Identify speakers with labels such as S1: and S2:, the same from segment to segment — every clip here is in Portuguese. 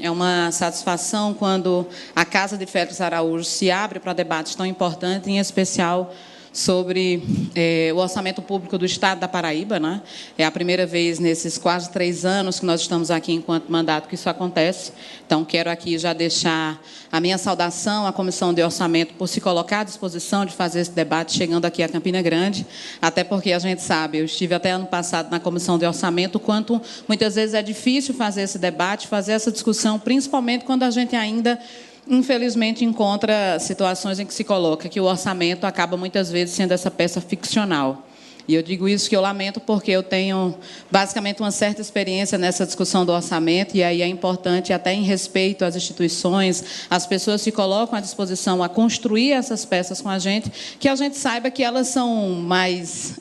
S1: É uma satisfação quando a Casa de Félix Araújo se abre para debates tão importantes, em especial sobre o orçamento público do Estado da Paraíba, né? É a primeira vez nesses quase 3 anos que nós estamos aqui enquanto mandato que isso acontece. Então, quero aqui já deixar a minha saudação à Comissão de Orçamento por se colocar à disposição de fazer esse debate, chegando aqui a Campina Grande, até porque a gente sabe, eu estive até ano passado na Comissão de Orçamento, o quanto muitas vezes é difícil fazer esse debate, fazer essa discussão, principalmente quando a gente ainda infelizmente, encontra situações em que se coloca que o orçamento acaba, muitas vezes, sendo essa peça ficcional. E eu digo isso que eu lamento porque eu tenho, basicamente, uma certa experiência nessa discussão do orçamento, e aí é importante, até em respeito às instituições, as pessoas se colocam à disposição a construir essas peças com a gente, que a gente saiba que elas são mais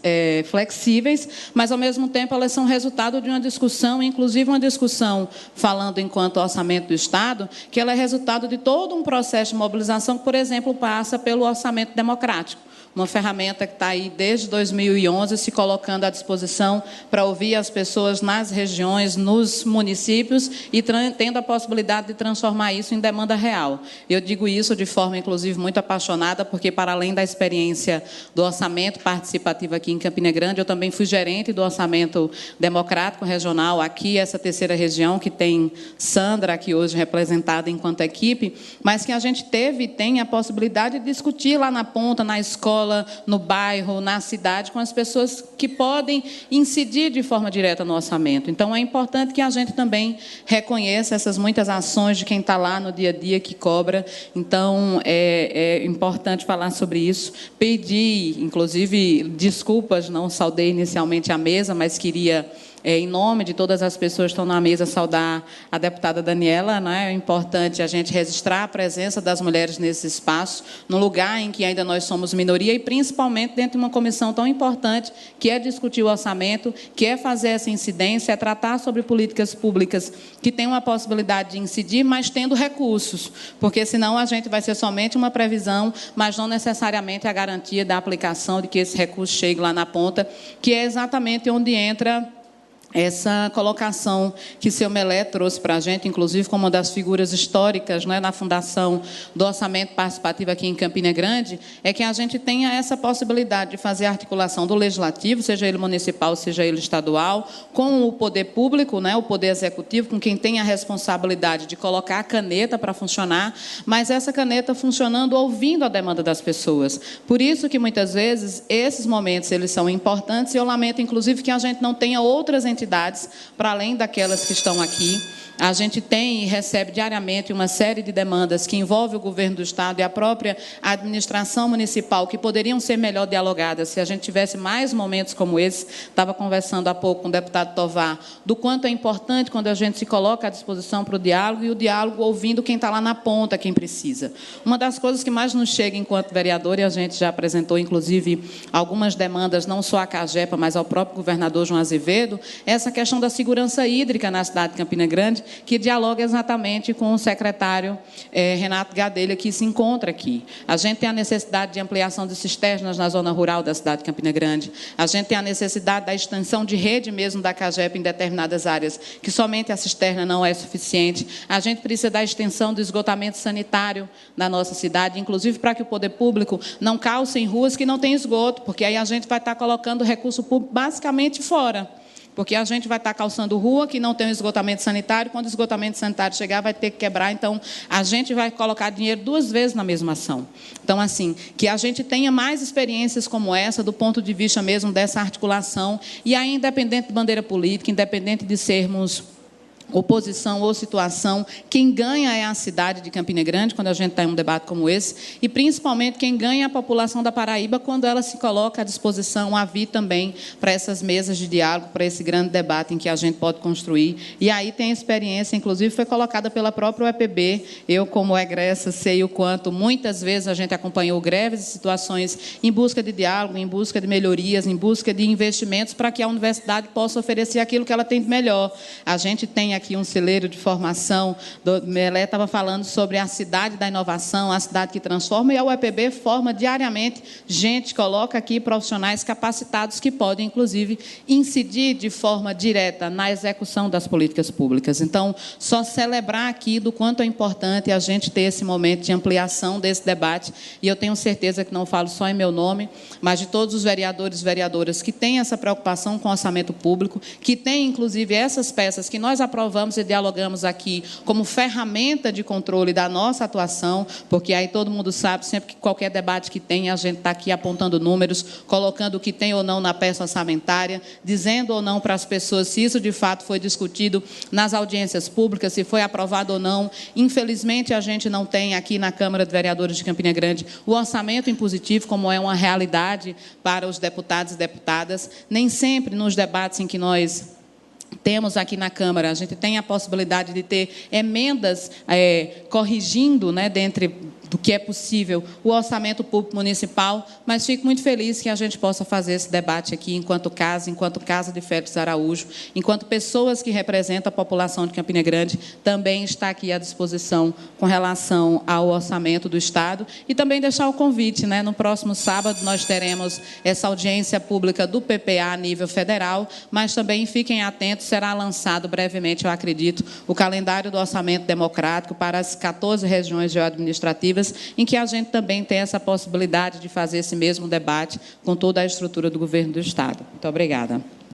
S1: flexíveis, mas, ao mesmo tempo, elas são resultado de uma discussão, inclusive uma discussão, falando enquanto orçamento do Estado, que ela é resultado de todo um processo de mobilização que, por exemplo, passa pelo orçamento democrático. Uma ferramenta que está aí desde 2011 se colocando à disposição para ouvir as pessoas nas regiões, nos municípios e tendo a possibilidade de transformar isso em demanda real. Eu digo isso de forma, inclusive, muito apaixonada, porque, para além da experiência do orçamento participativo aqui em Campina Grande, eu também fui gerente do orçamento democrático regional aqui, essa terceira região, que tem Sandra aqui hoje representada enquanto equipe, mas que a gente teve e tem a possibilidade de discutir lá na ponta, na escola, no bairro, na cidade, com as pessoas que podem incidir de forma direta no orçamento. Então, é importante que a gente também reconheça essas muitas ações de quem está lá no dia a dia, que cobra. Então, é importante falar sobre isso. Pedi, inclusive, desculpas, não saudei inicialmente a mesa, mas queria, em nome de todas as pessoas que estão na mesa, saudar a deputada Daniela, né? É importante a gente registrar a presença das mulheres nesse espaço, num lugar em que ainda nós somos minoria, e principalmente dentro de uma comissão tão importante, que é discutir o orçamento, que é fazer essa incidência, é tratar sobre políticas públicas que têm uma possibilidade de incidir, mas tendo recursos, porque senão a gente vai ser somente uma previsão, mas não necessariamente a garantia da aplicação de que esse recurso chegue lá na ponta, que é exatamente onde entra essa colocação que seu Melé trouxe para a gente, inclusive como uma das figuras históricas, né, na fundação do orçamento participativo aqui em Campina Grande, é que a gente tenha essa possibilidade de fazer a articulação do legislativo, seja ele municipal, seja ele estadual, com o poder público, né, o poder executivo, com quem tem a responsabilidade de colocar a caneta para funcionar, mas essa caneta funcionando ouvindo a demanda das pessoas. Por isso que, muitas vezes, esses momentos eles são importantes, e eu lamento, inclusive, que a gente não tenha outras entidades para além daquelas que estão aqui. A gente tem e recebe diariamente uma série de demandas que envolvem o governo do Estado e a própria administração municipal, que poderiam ser melhor dialogadas se a gente tivesse mais momentos como esse. Estava conversando há pouco com o deputado Tovar, do quanto é importante quando a gente se coloca à disposição para o diálogo, e o diálogo ouvindo quem está lá na ponta, quem precisa. Uma das coisas que mais nos chega enquanto vereador, e a gente já apresentou, inclusive, algumas demandas, não só à CAGEPA, mas ao próprio governador João Azevedo, é essa questão da segurança hídrica na cidade de Campina Grande, que dialoga exatamente com o secretário Renato Gadelha, que se encontra aqui. A gente tem a necessidade de ampliação de cisternas na zona rural da cidade de Campina Grande. A gente tem a necessidade da extensão de rede mesmo da CAGEP em determinadas áreas, que somente a cisterna não é suficiente. A gente precisa da extensão do esgotamento sanitário na nossa cidade, inclusive para que o poder público não calce em ruas que não têm esgoto, porque aí a gente vai estar colocando o recurso público basicamente fora. Porque a gente vai estar calçando rua que não tem um esgotamento sanitário, quando o esgotamento sanitário chegar, vai ter que quebrar, então a gente vai colocar dinheiro 2 vezes na mesma ação. Então, assim, que a gente tenha mais experiências como essa, do ponto de vista mesmo dessa articulação, e aí, independente de bandeira política, independente de sermos oposição ou situação, quem ganha é a cidade de Campina Grande, quando a gente está em um debate como esse, e principalmente quem ganha é a população da Paraíba, quando ela se coloca à disposição a vir também para essas mesas de diálogo, para esse grande debate em que a gente pode construir. E aí tem experiência, inclusive foi colocada pela própria UEPB, eu como egressa sei o quanto muitas vezes a gente acompanhou greves e situações em busca de diálogo, em busca de melhorias, em busca de investimentos para que a universidade possa oferecer aquilo que ela tem de melhor. A gente tem aqui aqui um celeiro de formação, Melé estava falando sobre a cidade da inovação, a cidade que transforma, e a UEPB forma diariamente gente, coloca aqui profissionais capacitados que podem, inclusive, incidir de forma direta na execução das políticas públicas. Então, só celebrar aqui do quanto é importante a gente ter esse momento de ampliação desse debate, e eu tenho certeza que não falo só em meu nome, mas de todos os vereadores e vereadoras que têm essa preocupação com o orçamento público, que têm, inclusive, essas peças que nós aprovamos e dialogamos aqui como ferramenta de controle da nossa atuação, porque aí todo mundo sabe, sempre que qualquer debate que tem, a gente está aqui apontando números, colocando o que tem ou não na peça orçamentária, dizendo ou não para as pessoas se isso de fato foi discutido nas audiências públicas, se foi aprovado ou não. Infelizmente, a gente não tem aqui na Câmara de Vereadores de Campina Grande o orçamento impositivo, como é uma realidade para os deputados e deputadas. Nem sempre nos debates em que nós temos aqui na Câmara, a gente tem a possibilidade de ter emendas corrigindo, né, dentre do que é possível, o orçamento público municipal, mas fico muito feliz que a gente possa fazer esse debate aqui enquanto Casa de Félix Araújo, enquanto pessoas que representam a população de Campina Grande, também está aqui à disposição com relação ao orçamento do Estado, e também deixar o convite, né, no próximo sábado nós teremos essa audiência pública do PPA a nível federal, mas também fiquem atentos, será lançado brevemente, eu acredito, o calendário do orçamento democrático para as 14 regiões geoadministrativas, em que a gente também tem essa possibilidade de fazer esse mesmo debate com toda a estrutura do governo do Estado. Muito obrigada.